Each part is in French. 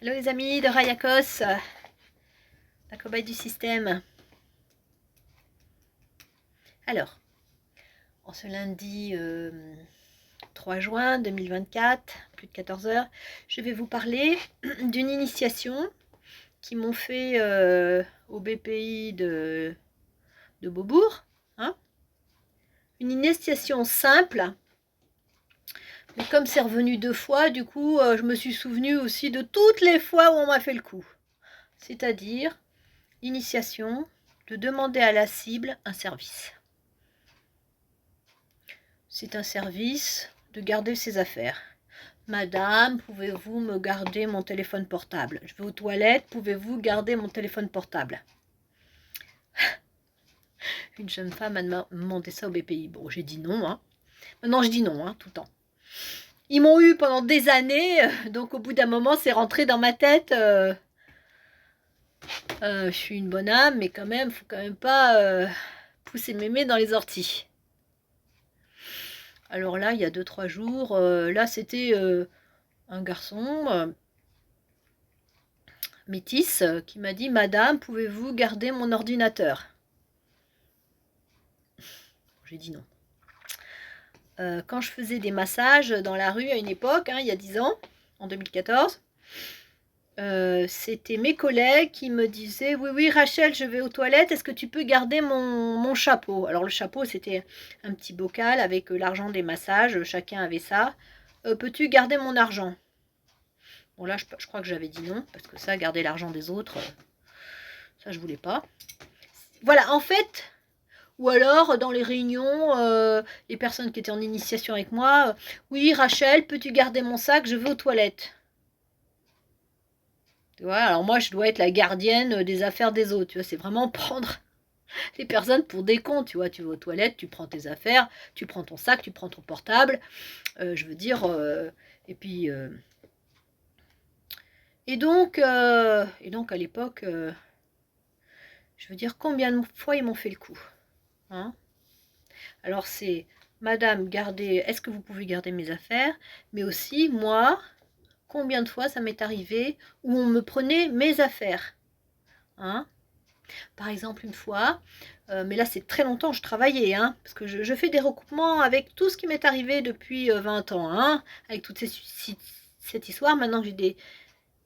Hello les amis de Rayakos, la cobaye du système. Alors, en ce lundi 3 juin 2024, plus de 14 heures, je vais vous parler d'une initiation qui m'ont fait au BPI de Beaubourg. Hein, une initiation simple, mais comme c'est revenu 2 fois, du coup, je me suis souvenu aussi de toutes les fois où on m'a fait le coup. C'est-à-dire l'initiation de demander à la cible un service. C'est un service de garder ses affaires. Madame, pouvez-vous me garder mon téléphone portable? Je vais aux toilettes, pouvez-vous garder mon téléphone portable? Une jeune femme a demandé ça au BPI. Bon, j'ai dit non. Hein. Maintenant, je dis non, hein, tout le temps. Ils m'ont eu pendant des années, donc au bout d'un moment, c'est rentré dans ma tête. Je suis une bonne âme, mais quand même, faut quand même pas pousser mémé dans les orties. Alors là, il y a 2-3 jours, là, c'était un garçon métis qui m'a dit « Madame, pouvez-vous garder mon ordinateur ?» J'ai dit non. Quand je faisais des massages dans la rue à une époque, hein, il y a 10 ans, en 2014, c'était mes collègues qui me disaient « Oui, Rachel, je vais aux toilettes, est-ce que tu peux garder mon chapeau ?» Alors le chapeau, c'était un petit bocal avec l'argent des massages, chacun avait ça. Peux-tu garder mon argent? Bon là, je crois que j'avais dit non, parce que ça, garder l'argent des autres, ça, je voulais pas. Voilà, en fait, ou alors dans les réunions, les personnes qui étaient en initiation avec moi, oui, Rachel, peux-tu garder mon sac? Je vais aux toilettes. Tu vois, alors moi, je dois être la gardienne des affaires des autres. Tu vois, c'est vraiment prendre les personnes pour des cons. Tu vois, tu vas aux toilettes, tu prends tes affaires, tu prends ton sac, tu prends ton portable. Je veux dire, et puis... Et donc à l'époque, je veux dire, combien de fois ils m'ont fait le coup, hein? Alors c'est, Madame, gardez, est-ce que vous pouvez garder mes affaires? Mais aussi, moi, combien de fois ça m'est arrivé où on me prenait mes affaires, hein? Par exemple, une fois, mais là c'est très longtemps, je travaillais, hein, parce que je fais des recoupements avec tout ce qui m'est arrivé depuis 20 ans, hein, avec toute cette histoire. Maintenant que j'ai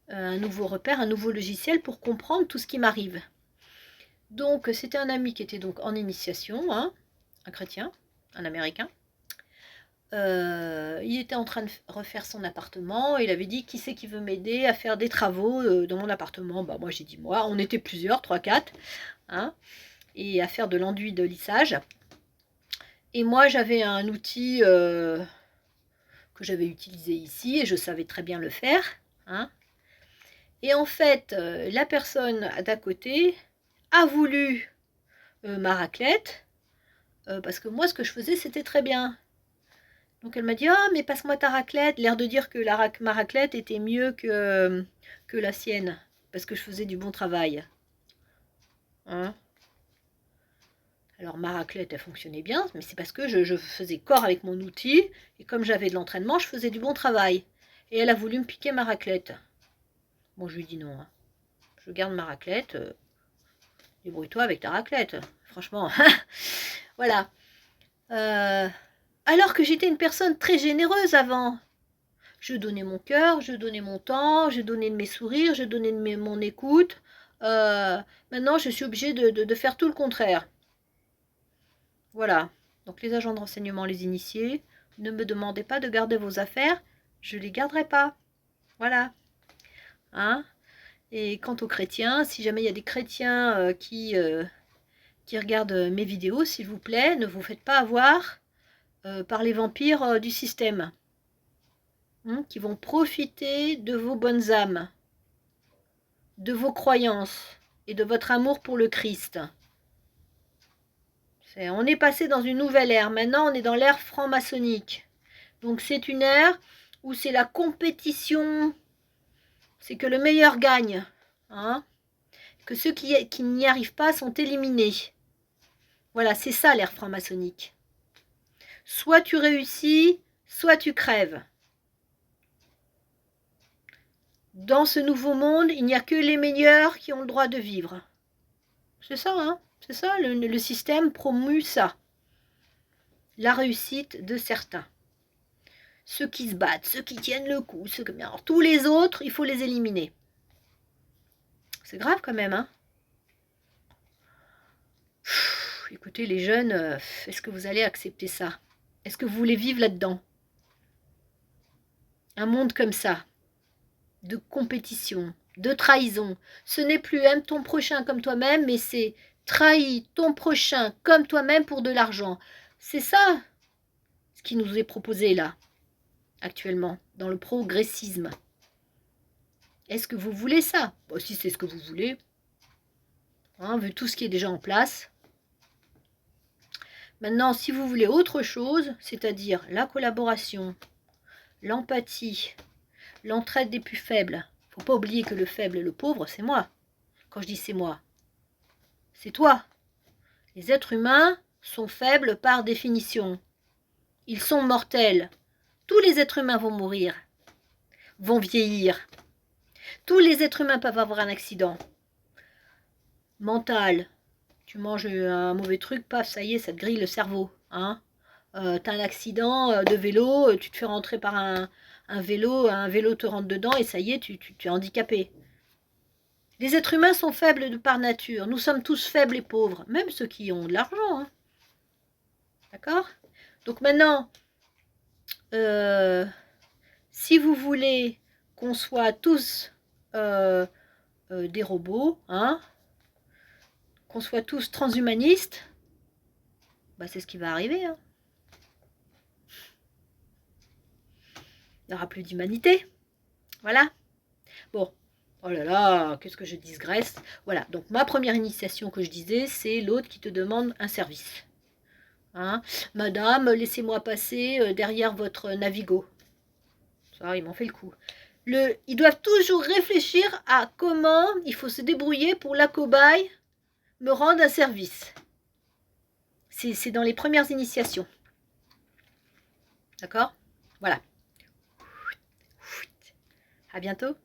un nouveau repère, un nouveau logiciel pour comprendre tout ce qui m'arrive. Donc c'était un ami qui était donc en initiation, hein, un chrétien, un américain. Il était en train de refaire son appartement. Il avait dit qui c'est qui veut m'aider à faire des travaux dans mon appartement. Bah moi j'ai dit moi, on était plusieurs, 3-4, hein, et à faire de l'enduit de lissage. Et moi j'avais un outil que j'avais utilisé ici et je savais très bien le faire, hein. Et en fait, la personne d'à côté a voulu ma raclette, parce que moi, ce que je faisais, c'était très bien. Donc elle m'a dit « Ah, mais passe-moi ta raclette », l'air de dire que ma raclette était mieux que la sienne, parce que je faisais du bon travail. Hein, alors ma raclette, elle fonctionnait bien, mais c'est parce que je faisais corps avec mon outil, et comme j'avais de l'entraînement, je faisais du bon travail. Et elle a voulu me piquer ma raclette. Bon, je lui dis non. Hein. Je garde ma raclette. Débrouille-toi avec ta raclette. Franchement, voilà. Alors que j'étais une personne très généreuse avant. Je donnais mon cœur, je donnais mon temps, je donnais de mes sourires, je donnais de mon écoute. Maintenant, je suis obligée de faire tout le contraire. Voilà. Donc les agents de renseignement, les initiés, ne me demandez pas de garder vos affaires, je ne les garderai pas. Voilà. Hein? Et quant aux chrétiens, si jamais il y a des chrétiens qui regardent mes vidéos, s'il vous plaît, ne vous faites pas avoir par les vampires du système, hein, qui vont profiter de vos bonnes âmes, de vos croyances et de votre amour pour le Christ. On est passé dans une nouvelle ère. Maintenant, on est dans l'ère franc-maçonnique. Donc, c'est une ère où c'est la compétition, c'est que le meilleur gagne, hein, que ceux qui n'y arrivent pas sont éliminés. Voilà, c'est ça l'ère franc-maçonnique. Soit tu réussis, soit tu crèves. Dans ce nouveau monde, il n'y a que les meilleurs qui ont le droit de vivre. C'est ça, hein? C'est ça, le système promue ça. La réussite de certains. Ceux qui se battent, ceux qui tiennent le coup, ceux que... Alors, tous les autres, il faut les éliminer. C'est grave quand même, hein? Écoutez, les jeunes, est-ce que vous allez accepter ça? Est-ce que vous voulez vivre là-dedans? Un monde comme ça, de compétition, de trahison. Ce n'est plus aime ton prochain comme toi-même, mais c'est trahis ton prochain comme toi-même pour de l'argent. C'est ça ce qui nous est proposé là, actuellement, dans le progressisme. Est-ce que vous voulez ça? Bon, si c'est ce que vous voulez, hein, vu tout ce qui est déjà en place. Maintenant, si vous voulez autre chose, c'est-à-dire la collaboration, l'empathie, l'entraide des plus faibles. Faut pas oublier que le faible et le pauvre, c'est moi. Quand je dis c'est moi, c'est toi. Les êtres humains sont faibles par définition. Ils sont mortels. Tous les êtres humains vont mourir, vont vieillir. Tous les êtres humains peuvent avoir un accident. Mental. Tu manges un mauvais truc, paf, ça y est, ça te grille le cerveau. Hein, t'as un accident de vélo, tu te fais rentrer par un vélo te rentre dedans et ça y est, tu es handicapé. Les êtres humains sont faibles de par nature. Nous sommes tous faibles et pauvres, même ceux qui ont de l'argent. Hein. D'accord? Donc maintenant, si vous voulez qu'on soit tous des robots, hein, qu'on soit tous transhumanistes, bah c'est ce qui va arriver. Hein. Il n'y aura plus d'humanité. Voilà. Bon. Oh là là, qu'est-ce que je digresse. Voilà, donc ma première initiation que je disais, c'est l'autre qui te demande un service. Hein? Madame, laissez-moi passer derrière votre Navigo. Ça, ils m'ont fait le coup. Ils doivent toujours réfléchir à comment il faut se débrouiller pour la cobaye me rendre un service. C'est dans les premières initiations. D'accord? Voilà. À bientôt.